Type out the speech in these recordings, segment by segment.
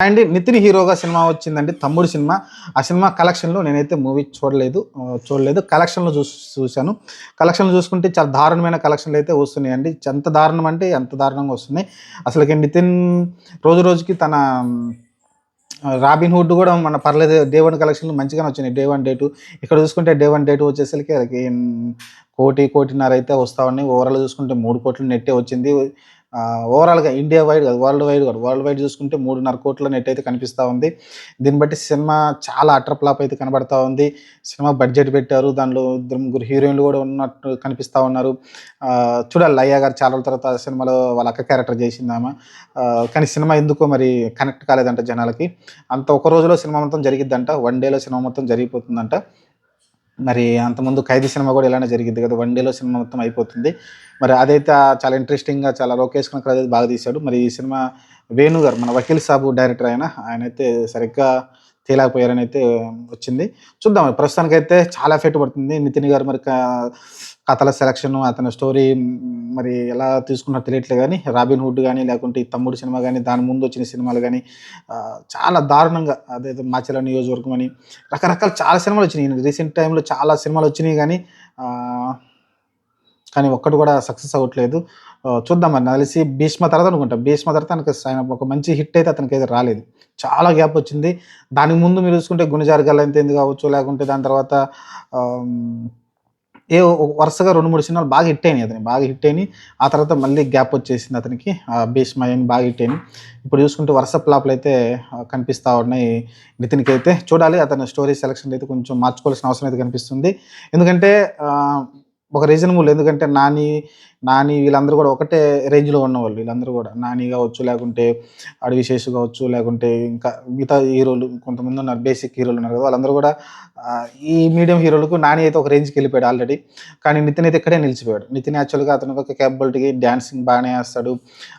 And Nitin హీరోగా cinema వచ్చిందండి తమ్ముడు సినిమా. ఆ సినిమా కలెక్షన్‌లో నేనైతే మూవీ చూడలేదు. కలెక్షన్‌లో చూసాను. కలెక్షన్‌లు చూసుకుంటే చాలా దారుణమైన కలెక్షన్‌లయితే వస్తున్నాయండి. ఎంత దారుణం అంటే అంత దారుణంగా వస్తున్నాయి. అసలకి నితిన్ రోజు రోజుకి తన 'రాబిన్ హుడ్' కూడా మన పర్లేదు డే 1 కలెక్షన్‌లు మంచిగానే వచ్చినాయి. డే 1, డే 2 ఇక్కడ చూసుకుంటే డే 1, డే 2 వచ్చేసరికి అది 1,00,00,000 అయితే వస్తా ఉన్నాయి. ఓవరాల్‌గా చూసుకుంటే 3,00,00,000 నెట్టే వచ్చింది. ఓవరాల్‌గా ఇండియా వైడ్ కాదు, వరల్డ్ వైడ్ చూసుకుంటే 3,500,00,000 నెట్ అయితే కనిపిస్తూ ఉంది. దీన్ని బట్టి సినిమా చాలా అటర్ ఫ్లాప్ అయితే కనబడతా ఉంది. సినిమా బడ్జెట్ పెట్టారు. దాంట్లో ఇద్దరు ముగ్గురు హీరోయిన్లు కూడా ఉన్నట్టు కనిపిస్తూ ఉన్నారు. చూడాలి, లయ్య గారు చాలా రోజుల తర్వాత సినిమాలో వాళ్ళ అక్క క్యారెక్టర్ చేసిందామె. కానీ సినిమా ఎందుకో మరి కనెక్ట్ కాలేదంట జనాలకి. అంత ఒక రోజులో సినిమా మొత్తం జరిగిద్దంట. 1 డేలో సినిమా మొత్తం జరిగిపోతుందంట. మరి అంతకుముందు 'ఖైదీ' సినిమా కూడా ఇలానే జరిగిద్ది కదా! 1 డేలో సినిమా మొత్తం అయిపోతుంది. మరి అదైతే చాలా ఇంట్రెస్టింగ్‌గా చాలా లోకేష్ కనకరాజ్ అయితే బాగా తీశాడు. మరి ఈ సినిమా వేణు గారు మన 'వకీల్ సాబు' డైరెక్టర్ ఆయనైతే సరిగ్గా తేలేకపోయారని అయితే వచ్చింది. చూద్దాం, ప్రస్తుతానికైతే చాలా ఎఫెక్ట్ పడుతుంది. నితిన్ గారు మరి కథల సెలక్షను, అతని స్టోరీ మరి ఎలా తీసుకున్నారో తెలియట్లేదు గానీ 'రాబిన్ హుడ్' గానీ, లేకుంటే ఈ 'తమ్ముడు' సినిమా గానీ, దాని ముందు వచ్చిన సినిమాలు గానీ చాలా దారుణంగా, అదేదో 'మాచర్ల నియోజకవర్గం' అని రకరకాల చాలా సినిమాలు వచ్చినాయి. రీసెంట్ టైంలో చాలా సినిమాలు వచ్చినాయి గానీ కానీ ఒక్కటి కూడా సక్సెస్ అవ్వట్లేదు. చూద్దాం, మరి నాకు తెలిసి 'భీష్మ' తర్వాత అనుకుంటా. 'భీష్మ' తర్వాత ఆయన ఒక మంచి హిట్ అయితే అతనికైతే రాలేదు. చాలా గ్యాప్ వచ్చింది. దానికి ముందు మీరు చూసుకుంటే 'గుణిజారు గల్లంతైంది' కావచ్చు, లేకుంటే దాని తర్వాత ఆహ్, వరుసగా 2, 3 సినిమాలు బాగా హిట్ అయినాయి అతనికి. బాగా హిట్ అయినాయి. ఆ తర్వాత మళ్ళీ గ్యాప్ వచ్చేసింది అతనికి. 'భీష్మ' అని బాగా హిట్ అయినాయి. ఇప్పుడు చూసుకుంటే వరుస ఫ్లాప్‌లు అయితే కనిపిస్తా ఉన్నాయి నితిన్‌కైతే. చూడాలి, అతని స్టోరీ సెలక్షన్ అయితే కొంచెం మార్చుకోవాల్సిన అవసరం అయితే కనిపిస్తుంది. ఎందుకంటే ఒక రీజనబుల్, ఎందుకంటే నాని వీళ్ళందరూ కూడా ఒకటే రేంజ్‌లో ఉన్నవాళ్ళు. వీళ్ళందరూ కూడా 'నాని' కావచ్చు, లేకుంటే 'అడవి శేషు' కావచ్చు, లేకుంటే ఇంకా మిగతా హీరోలు కొంతమంది ఉన్నారు, బేసిక్ హీరోలు ఉన్నారు కదా! వాళ్ళందరూ కూడా ఈ మీడియం హీరోలకు 'నాని' అయితే ఒక రేంజ్‌కి వెళ్ళిపోయాడు ఆల్రెడీ. కానీ నితిన్ అయితే ఇక్కడే నిలిచిపోయాడు. నితిన్ యాక్చువల్‌గా అతనికి ఒక కేపబిలిటీకి డాన్సింగ్ బాగానే చేస్తాడు.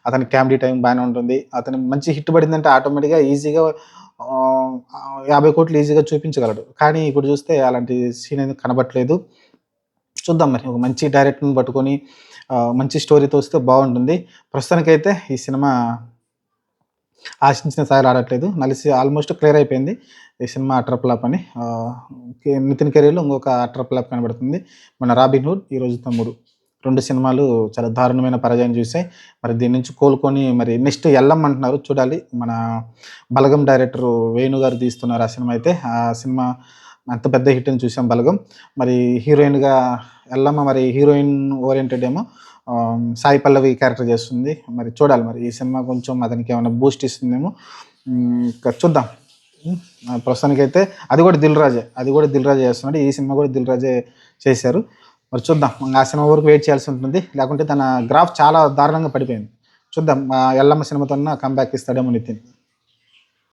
అతని కామెడీ టైం బాగానే ఉంటుంది. అతనికి మంచి హిట్ పడిందంటే ఆటోమేటిక్‌గా ఈజీగా 50,00,00,000 ఈజీగా చూపించగలడు. కానీ ఇప్పుడు చూస్తే అలాంటి సీన్ అయితే కనబడట్లేదు. చూద్దాం, మరి ఒక మంచి డైరెక్టర్‌ని పట్టుకొని మంచి స్టోరీతో వస్తే బాగుంటుంది. ప్రస్తుతానికైతే ఈ సినిమా ఆశించిన స్థాయిలో ఆడట్లేదు. ఆల్మోస్ట్ క్లియర్ అయిపోయింది ఈ సినిమా అటర్ ఫ్లాప్ అని. నితిన్ కెరీర్‌లో ఇంకొక అటర్ ఫ్లాప్ కనబడుతుంది. మన 'రాబిన్ హుడ్', ఈరోజు 'తమ్ముడు' 2 సినిమాలు చాలా దారుణమైన పరాజయం చూసాయి. మరి దీని నుంచి కోలుకొని మరి నెక్స్ట్ 'ఎల్లమ్మ' అంటున్నారు. చూడాలి, మన 'బలగం' డైరెక్టర్ వేణు గారు తీస్తున్నారు ఆ సినిమా అయితే. ఆ సినిమా అంత పెద్ద హిట్‌ని చూసాం 'బలగం'. మరి హీరోయిన్‌గా 'ఎల్లమ్మ' మరి హీరోయిన్ ఓరియెంటెడ్ ఏమో సాయి పల్లవి క్యారెక్టర్ చేస్తుంది. మరి చూడాలి, మరి ఈ సినిమా కొంచెం అతనికి ఏమైనా బూస్ట్ ఇస్తుందేమో. ఇంకా చూద్దాం. ప్రస్తుతానికైతే అది కూడా దిల్ రాజే చేస్తున్నాడు. ఈ సినిమా కూడా దిల్ రాజే చేశారు. మరి చూద్దాం, ఆ సినిమా వరకు వెయిట్ చేయాల్సి ఉంటుంది. లేకుంటే తన గ్రాఫ్ చాలా దారుణంగా పడిపోయింది. చూద్దాం, 'ఎల్లమ్మ' సినిమాతోన్నా కమ్‌బ్యాక్ ఇస్తాడేమో నితిన్.